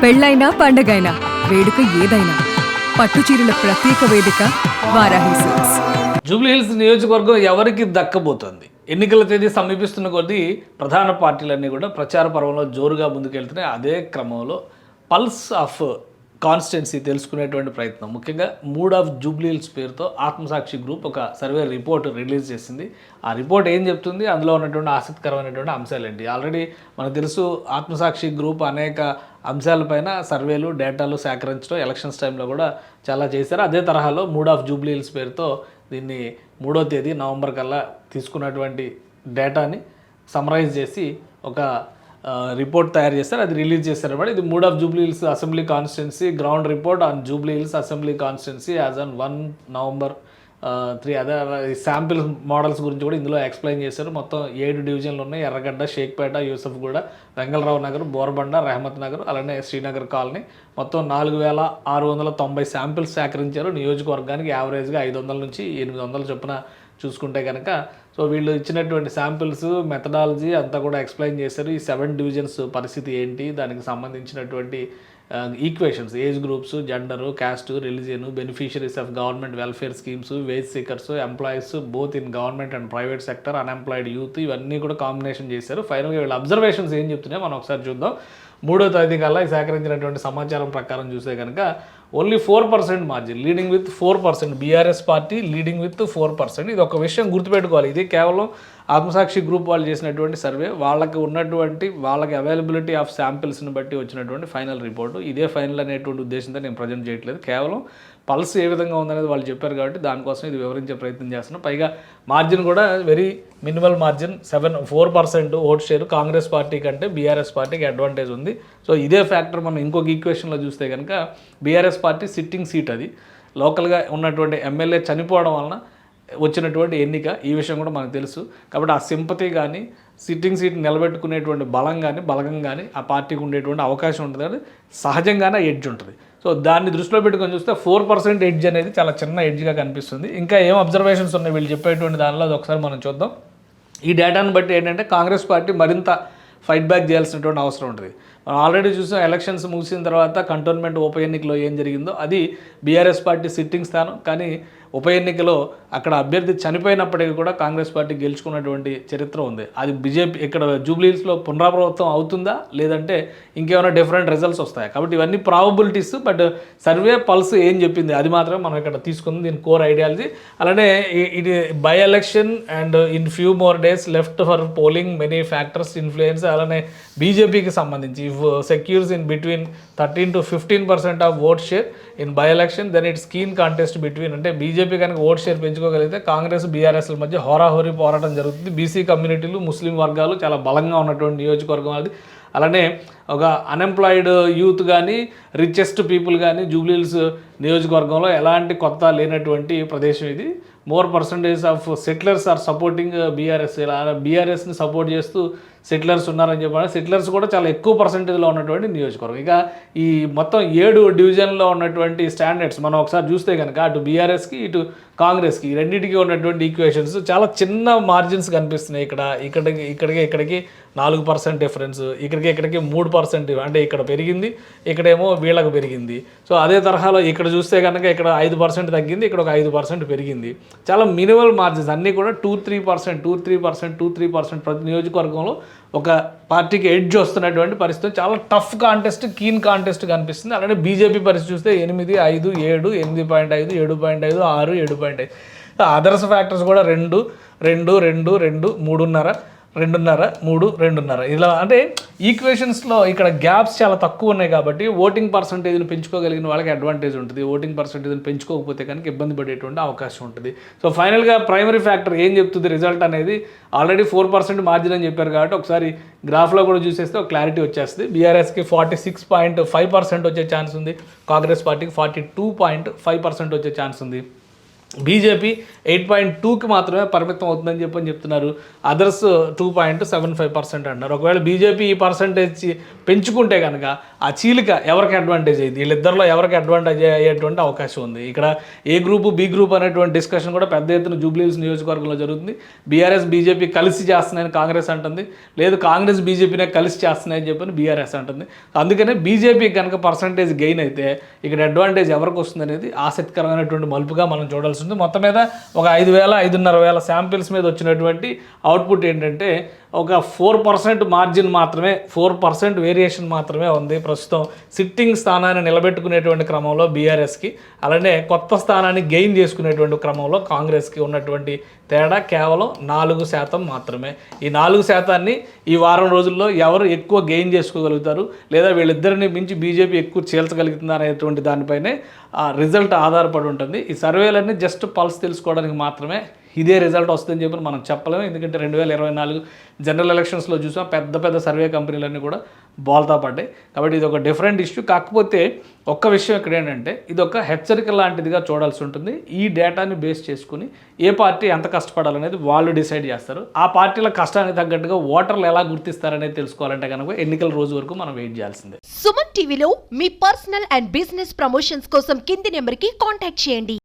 పెళ్ళైనా పండగైనా వేడుక ఏదైనా పట్టుచీరల ప్రత్యేక వేదిక వారాహి సిల్క్స్. జూబ్లీహిల్స్ నియోజకవర్గం ఎవరికి దక్కబోతోంది? ఎన్నికల తేదీ సమీపిస్తున్న కొద్దీ ప్రధాన పార్టీలన్నీ కూడా ప్రచార పర్వంలో జోరుగా ముందుకెళ్తున్నాయి. అదే క్రమంలో పల్స్ ఆఫ్ కాన్స్టిట్యున్సీ తెలుసుకునేటువంటి ప్రయత్నం, ముఖ్యంగా మూడ్ ఆఫ్ జూబ్లీహిల్స్ పేరుతో ఆత్మసాక్షి గ్రూప్ ఒక సర్వే రిపోర్ట్ రిలీజ్ చేసింది. ఆ రిపోర్ట్ ఏం చెప్తుంది, అందులో ఉన్నటువంటి ఆసక్తికరమైనటువంటి అంశాలు ఏంటి? ఆల్రెడీ మనకు తెలుసు, ఆత్మసాక్షి గ్రూప్ అనేక అంశాలపైన సర్వేలు డేటాలు సేకరించడం ఎలక్షన్స్ టైంలో కూడా చాలా చేశారు. అదే తరహాలో మూడ్ ఆఫ్ జూబ్లీహిల్స్ పేరుతో దీన్ని 3వ తేదీ నవంబర్ కల్లా తీసుకున్నటువంటి డేటాని సమరైజ్ చేసి ఒక రిపోర్ట్ తయారు చేస్తారు. అది రిలీజ్ చేస్తారు అనమాట. ఇది mood of Jubilee Hills assembly constituency ground report on Jubilee Hills assembly constituency as on 1 November 3. అదే శాంపిల్ మోడల్స్ గురించి కూడా ఇందులో ఎక్స్ప్లెయిన్ చేశారు. మొత్తం 7 డివిజన్లు ఉన్నాయి: ఎర్రగడ్డ, షేక్పేట, యూసఫ్గూడ, వెంగళరావు నగర్, బోర్బండ, రెహమత్ నగర్, అలానే శ్రీనగర్ కాలనీ. మొత్తం 4690 శాంపిల్స్ సేకరించారు. నియోజకవర్గానికి యావరేజ్గా 500 నుంచి 800 చొప్పున చూసుకుంటే కనుక. సో వీళ్ళు ఇచ్చినటువంటి శాంపిల్స్, మెథడాలజీ అంతా కూడా ఎక్స్ప్లెయిన్ చేశారు. ఈ 7 డివిజన్స్ పరిస్థితి ఏంటి, దానికి సంబంధించినటువంటి equations, age groups, gender, caste, religion, beneficiaries of government welfare schemes, wage seekers, employees both in government and private sector, unemployed youth, ఇవన్నీ కూడా కాంబినేషన్ చేశారు. ఫైనల్గా వీళ్ళ అబ్జర్వేషన్స్ ఏం చెప్తున్నాయో మనం ఒకసారి చూద్దాం. 3వ తేదీ కల్లా ఈ సేకరించినటువంటి సమాచారం ప్రకారం చూస్తే కనుక only 4% margin, leading with 4%. BRS party leading with 4%. ఇది ఒక విషయం గుర్తుపెట్టుకోవాలి. ఇది కేవలం ఆత్మసాక్షి గ్రూప్ వాళ్ళు చేసినటువంటి సర్వే, వాళ్ళకి అవైలబిలిటీ ఆఫ్ శాంపిల్స్ని బట్టి వచ్చినటువంటి ఫైనల్ రిపోర్టు. ఇదే ఫైనల్ అనేటువంటి ఉద్దేశంతో నేను ప్రజెంట్ చేయట్లేదు. కేవలం పల్స్ ఏ విధంగా ఉందనేది వాళ్ళు చెప్పారు కాబట్టి దానికోసం ఇది వివరించే ప్రయత్నం చేస్తున్నాం. పైగా మార్జిన్ కూడా very minimal margin, 4% vote share Congress party కంటే బీఆర్ఎస్ పార్టీకి అడ్వాంటేజ్ ఉంది. సో ఇదే ఫ్యాక్టర్ మనం ఇంకొక ఈక్వేషన్లో చూస్తే కనుక బీఆర్ఎస్ పార్టీ సిట్టింగ్ సీట్, అది లోకల్గా ఉన్నటువంటి ఎమ్మెల్యే చనిపోవడం వలన వచ్చినటువంటి ఎన్నిక. ఈ విషయం కూడా మనకు తెలుసు. కాబట్టి ఆ సింపతి కానీ, సిట్టింగ్ సీట్ నిలబెట్టుకునేటువంటి బలగం కానీ ఆ పార్టీకి ఉండేటువంటి అవకాశం ఉంటుంది. కానీ సహజంగానే ఎడ్జ్ ఉంటుంది. సో దాన్ని దృష్టిలో పెట్టుకొని చూస్తే 4% ఎడ్జ్ అనేది చాలా చిన్న ఎడ్జ్గా కనిపిస్తుంది. ఇంకా ఏం అబ్జర్వేషన్స్ ఉన్నాయి వీళ్ళు చెప్పేటువంటి దానిలో, అది ఒకసారి మనం చూద్దాం. ఈ డేటాను బట్టి ఏంటంటే కాంగ్రెస్ పార్టీ మరింత ఫైట్ బ్యాక్ చేయాల్సినటువంటి అవసరం ఉంటుంది. మనం ఆల్రెడీ చూసాం, ఎలక్షన్స్ ముగిసిన తర్వాత కంటోన్మెంట్ ఉప ఎన్నికలో ఏం జరిగిందో. అది బీఆర్ఎస్ పార్టీ సిట్టింగ్ స్థానం, కానీ ఉప ఎన్నికలో అక్కడ అభ్యర్థి చనిపోయినప్పటికీ కూడా కాంగ్రెస్ పార్టీ గెలుచుకున్నటువంటి చరిత్ర ఉంది. అది బీజేపీ ఇక్కడ జూబ్లీహిల్స్లో పునరావృతం అవుతుందా, లేదంటే ఇంకేమైనా డిఫరెంట్ రిజల్ట్స్ వస్తాయి? కాబట్టి ఇవన్నీ ప్రాబబిలిటీస్. బట్ సర్వే పల్స్ ఏం చెప్పింది అది మాత్రమే మనం ఇక్కడ తీసుకుంది, దీని కోర్ ఐడియాలజీ. అలానే ఇది by election and in few more days left for polling, many factors influence. అలానే బీజేపీకి సంబంధించి secures in between 13 to 15% of vote share in by election, then it's keen contest between. అంటే బీజేపీ కనుక vote share పెంచుకోగలిగితే కాంగ్రెస్ బీఆర్ఎస్ల మధ్య హోరాహోరీ పోరాటం జరుగుతుంది. బీసీ కమ్యూనిటీలు, ముస్లిం వర్గాలు చాలా బలంగా ఉన్నటువంటి నియోజకవర్గం అది. అలానే ఒక అన్ఎంప్లాయిడ్ యూత్ కానీ, రిచెస్ట్ పీపుల్ కానీ జూబ్లీహిల్స్ నియోజకవర్గంలో ఎలాంటి కొత్త లేనటువంటి ప్రదేశం ఇది. More percentage of settlers are supporting BRS. ఇలా బీఆర్ఎస్ని సపోర్ట్ చేస్తూ సెటిలర్స్ ఉన్నారని చెప్పాలి. సెటిలర్స్ కూడా చాలా ఎక్కువ పర్సంటేజ్లో ఉన్నటువంటి నియోజకవర్గం. ఇక ఈ మొత్తం 7 డివిజన్లో ఉన్నటువంటి స్టాండర్డ్స్ మనం ఒకసారి చూస్తే కనుక అటు బీఆర్ఎస్కి ఇటు కాంగ్రెస్కి రెండింటికి ఉన్నటువంటి ఈక్వేషన్స్ చాలా చిన్న మార్జిన్స్ కనిపిస్తున్నాయి. ఇక్కడికి 4% డిఫరెన్స్, ఇక్కడికి 3%. అంటే ఇక్కడ పెరిగింది, ఇక్కడేమో వీళ్ళకి పెరిగింది. సో అదే తరహాలో ఇక్కడ చూస్తే కనుక ఇక్కడ 5% తగ్గింది, ఇక్కడ ఒక 5% పెరిగింది. చాలా మినిమల్ మార్జిన్స్ అన్నీ కూడా 2-3% ప్రతి నియోజకవర్గంలో ఒక పార్టీకి ఎడ్జ్ వస్తున్నటువంటి పరిస్థితి. చాలా టఫ్ కాంటెస్ట్, కీన్ కాంటెస్ట్ కనిపిస్తుంది. అలానే బీజేపీ పరిస్థితి చూస్తే 8, 5, 7, 8.5, 7.5, 6, 7.5. అదర్స్ ఫ్యాక్టర్స్ కూడా 2, 3.5, 2.5. ఇలా అంటే ఈక్వేషన్స్లో ఇక్కడ గ్యాప్స్ చాలా తక్కువ ఉన్నాయి. కాబట్టి ఓటింగ్ పర్సంటేజ్ని పెంచుకోగలిగిన వాళ్ళకి అడ్వాంటేజ్ ఉంటుంది. ఓటింగ్ పర్సంటేజ్ని పెంచుకోకపోతే కనుక ఇబ్బంది పడేటువంటి అవకాశం ఉంటుంది. సో ఫైనల్గా ప్రైమరీ ఫ్యాక్టర్ ఏం చెప్తుంది రిజల్ట్ అనేది, ఆల్రెడీ 4% మార్జిన్ అని చెప్పారు కాబట్టి ఒకసారి గ్రాఫ్లో కూడా చూసేస్తే ఒక క్లారిటీ వచ్చేస్తుంది. బీఆర్ఎస్కి 46.5% వచ్చే ఛాన్స్ ఉంది, కాంగ్రెస్ పార్టీకి 42.5% వచ్చే ఛాన్స్ ఉంది. బీజేపీ 8.2కి మాత్రమే పరిమితం అవుతుందని చెప్తున్నారు. అదర్స్ 2.75% అంటున్నారు. ఒకవేళ బీజేపీ ఈ పర్సంటేజ్ పెంచుకుంటే కనుక ఆ చీలిక ఎవరికి అడ్వాంటేజ్ అయ్యింది, వీళ్ళిద్దరిలో ఎవరికి అడ్వాంటేజ్ అయ్యేటువంటి అవకాశం ఉంది. ఇక్కడ ఏ గ్రూపు బి గ్రూప్ అనేటువంటి డిస్కషన్ కూడా పెద్ద ఎత్తున జూబ్లీహిల్స్ నియోజకవర్గంలో జరుగుతుంది. బీఆర్ఎస్ బీజేపీ కలిసి చేస్తున్నాయని కాంగ్రెస్ అంటుంది, లేదు కాంగ్రెస్ బీజేపీనే కలిసి చేస్తున్నాయని చెప్పని బీఆర్ఎస్ అంటుంది. అందుకనే బీజేపీ కనుక పర్సంటేజ్ గెయిన్ అయితే ఇక్కడ అడ్వాంటేజ్ ఎవరికి వస్తుంది అనేది ఆసక్తికరమైనటువంటి మలుపుగా మనం చూడాల్సి ఉంది. మొత్తం మీద ఒక 5,000-5,500 శాంపిల్స్ మీద వచ్చినటువంటి అవుట్పుట్ ఏంటంటే ఒక 4% మార్జిన్ మాత్రమే, 4% వేరియేషన్ మాత్రమే ఉంది ప్రస్తుతం సిట్టింగ్ స్థానాన్ని నిలబెట్టుకునేటువంటి క్రమంలో బీఆర్ఎస్కి, అలానే కొత్త స్థానాన్ని గెయిన్ చేసుకునేటువంటి క్రమంలో కాంగ్రెస్కి ఉన్నటువంటి తేడా కేవలం 4% మాత్రమే. ఈ 4%ని ఈ వారం రోజుల్లో ఎవరు ఎక్కువ గెయిన్ చేసుకోగలుగుతారు, లేదా వీళ్ళిద్దరిని మించి బీజేపీ ఎక్కువ చీల్చగలుగుతుందా అనేటువంటి దానిపైనే ఆ రిజల్ట్ ఆధారపడి ఉంటుంది. ఈ సర్వేలన్నీ జస్ట్ పల్స్ తెలుసుకోవడానికి మాత్రమే ఇదే రిజల్ట్ వస్తుందని చెప్పి మనం చెప్పలేము. ఎందుకంటే 2024 జనరల్ ఎలక్షన్స్లో చూసాం పెద్ద పెద్ద సర్వే కంపెనీలన్నీ కూడా బోల్తా పడ్డాయి. కాబట్టి ఇది ఒక డిఫరెంట్ ఇష్యూ. కాకపోతే ఒక్క విషయం ఇక్కడ ఏంటంటే ఇది ఒక హెచ్చరిక లాంటిదిగా చూడాల్సి ఉంటుంది. ఈ డేటాని బేస్ చేసుకుని ఏ పార్టీ ఎంత కష్టపడాలనేది వాళ్ళు డిసైడ్ చేస్తారు. ఆ పార్టీల కష్టానికి తగ్గట్టుగా ఓటర్లు ఎలా గుర్తిస్తారనేది తెలుసుకోవాలంటే కనుక ఎన్నికల రోజు వరకు మనం వెయిట్ చేయాల్సిందే. సుమన్ టీవీలో మీ పర్సనల్ అండ్ బిజినెస్ ప్రమోషన్స్ కోసం కింది నెంబర్కి కాంటాక్ట్ చేయండి.